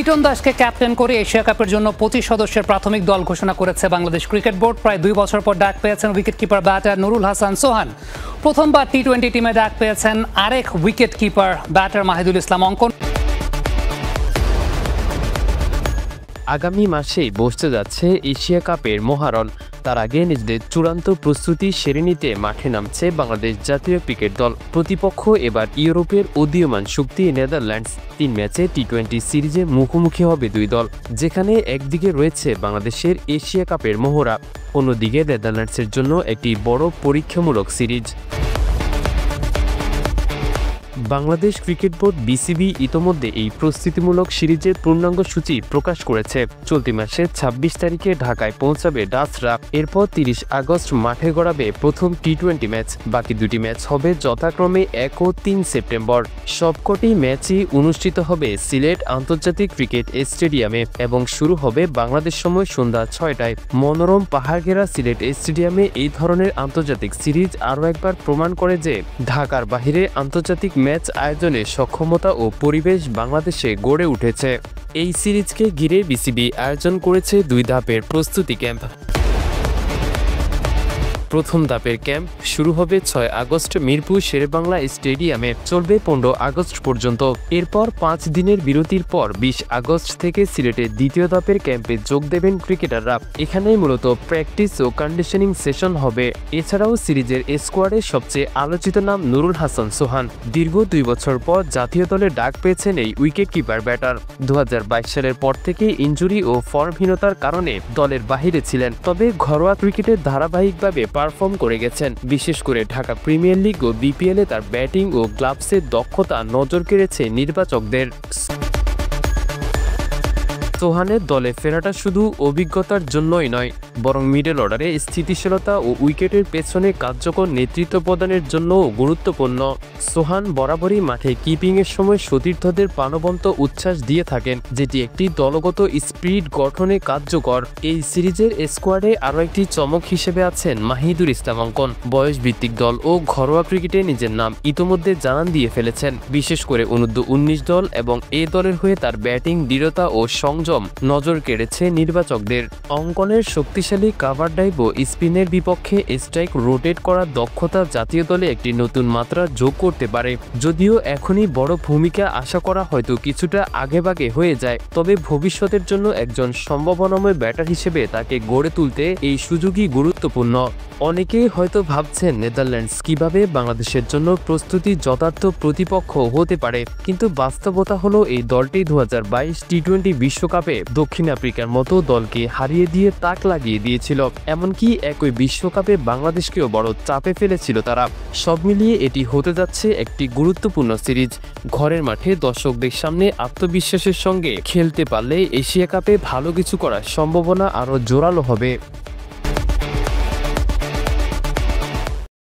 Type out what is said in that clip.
লিটন দাসকে ক্যাপ্টেন করে এশিয়া কাপের জন্য 25 সদস্যের প্রাথমিক দল ঘোষণা করেছে বাংলাদেশ ক্রিকেট বোর্ড। প্রায় 2 বছর পর ডাক পেয়েছেন wicket keeper batter Nurul Hasan Sohan. প্রথমবার টি-20 টিমে ডাক পেয়েছেন আরেক wicket keeper batter Mahidul Islam Ankon. আগামী মাসেই বসতে যাচ্ছে এশিয়া কাপের মহারণ। তার আগে নিজেদের চূড়ান্ত প্রস্তুতি সেরে নিতে মাঠে নামছে বাংলাদেশ জাতীয় ক্রিকেট দল। প্রতিপক্ষ এবার ইউরোপের উদীয়মান শক্তি নেদারল্যান্ডস। 3 ম্যাচে টি-20 সিরিজে মুখোমুখি হবে দুই দল, যেখানে একদিকে রয়েছে বাংলাদেশের এশিয়া কাপের মহড়া, অন্যদিকে নেদারল্যান্ডসের জন্য একটি বড় পরীক্ষামূলক series. Bangladesh cricket board BCB ইতোমধ্যে এই প্রস্তুতিমূলক সিরিজের পূর্ণাঙ্গ সূচি প্রকাশ করেছে। চলতি মাসের 26 তারিখে ঢাকায় পৌঁছাবে ডাচরা। এরপর 30 আগস্ট মাঠে গড়াবে প্রথম টি-20 ম্যাচ। বাকি দুটি ম্যাচ হবে যথাক্রমে 1 ও 3 সেপ্টেম্বর। সবকটি ম্যাচই অনুষ্ঠিত হবে সিলেট আন্তর্জাতিক ক্রিকেট স্টেডিয়ামে এবং শুরু হবে বাংলাদেশ সময় সন্ধ্যা 6টায়। মনোরম পাহাড়ঘেরা সিলেট স্টেডিয়ামে এই ধরনের আন্তর্জাতিক সিরিজ আরও একবার প্রমাণ করে যে ঢাকার বাহিরে আন্তর্জাতিক ম্যাচ আয়োজনে সক্ষমতা ও পরিবেশ বাংলাদেশে গড়ে উঠেছে। এই সিরিজকে ঘিরে বিসিবি আয়োজন করেছে 2 ধাপের প্রস্তুতি ক্যাম্প। প্রথম ধাপের ক্যাম্প শুরু হবে 6 আগস্ট মিরপুর শেরেবাংলা স্টেডিয়ামে, চলবে 15 আগস্ট পর্যন্ত। এরপর 5 দিনের বিরতির পর 20 আগস্ট থেকে সিলেটের দ্বিতীয় ধাপের ক্যাম্পে যোগ দেবেন ক্রিকেটাররা। এখানেই মূলত প্র্যাকটিস ও কন্ডিশনিং সেশন হবে। এছাড়াও সিরিজের স্কোয়াডের সবচেয়ে আলোচিত নাম নুরুল হাসান সোহান। দীর্ঘ 2 বছর পর জাতীয় দলে ডাক পেয়েছেন এই উইকেট কিপার ব্যাটার। 2022 সালের পর থেকে ইনজুরি ও ফর্মহীনতার কারণে দলের বাহিরে ছিলেন, তবে ঘরোয়া ক্রিকেটে ধারাবাহিকভাবে পারফর্ম করে গেছেন। বিশেষ করে ঢাকা প্রিমিয়ার লিগ ও বিপিএলে তার ব্যাটিং ও গ্লাভসের দক্ষতা নজর কেড়েছে নির্বাচকদের। সোহানের দলে ফেরাটা শুধু অভিজ্ঞতার জন্যই নয়, বরং মিডল অর্ডারে স্থিতিশীলতা ও উইকেটের পেছনে কার্যকর নেতৃত্ব প্রদানের জন্যও গুরুত্বপূর্ণ। সোহান বরাবরই মাঠে কিপিংয়ের সময় সতীর্থদের প্রাণবন্ত উচ্ছ্বাস দিয়ে থাকেন, যেটি একটি দলগত স্পিরিট গঠনে কার্যকর। এই সিরিজের স্কোয়াডে আরও একটি চমক হিসেবে আছেন মাহিদুল ইসলাম অঙ্কন। বয়সভিত্তিক দল ও ঘরোয়া ক্রিকেটে নিজের নাম ইতোমধ্যে জানান দিয়ে ফেলেছেন। বিশেষ করে অনূর্ধ্ব-19 দল এবং এ দলের হয়ে তার ব্যাটিং দৃঢ়তা ও সংযম নজর কেড়েছে নির্বাচকদের। অঙ্কনের শক্তিশালী কাভার ড্রাইভ ও স্পিনের বিপক্ষে স্ট্রাইক রোটেট করার দক্ষতা জাতীয় দলে একটি নতুন মাত্রা যোগ করতে পারে। যদিও এখনই বড় ভূমিকা আশা করা হয়তো কিছুটা আগেভাগে হয়ে যায়, তবে ভবিষ্যতের জন্য একজন সম্ভাবনাময় ব্যাটার হিসেবে তাকে গড়ে তুলতে এই সুযোগই গুরুত্বপূর্ণ। অনেকেই হয়তো ভাবছেন নেদারল্যান্ডস কিভাবে বাংলাদেশের জন্য প্রস্তুতি যথার্থ প্রতিপক্ষ হতে পারে, কিন্তু বাস্তবতা হলো এই দলটি 2022 টি-20 বিশ্বকাপে দক্ষিণ আফ্রিকার মতো দলকে হারিয়ে দিয়ে তাক লাগিয়ে দিয়েছিল। এমনকি একই বিশ্বকাপে বাংলাদেশকেও বড় চাপে ফেলেছিল তারা। সব মিলিয়ে এটি হতে যাচ্ছে একটি গুরুত্বপূর্ণ সিরিজ। ঘরের মাঠে দর্শকদের সামনে আত্মবিশ্বাসের সঙ্গে খেলতে পারলে এশিয়া কাপে ভালো কিছু করার সম্ভাবনা আরও জোরালো হবে।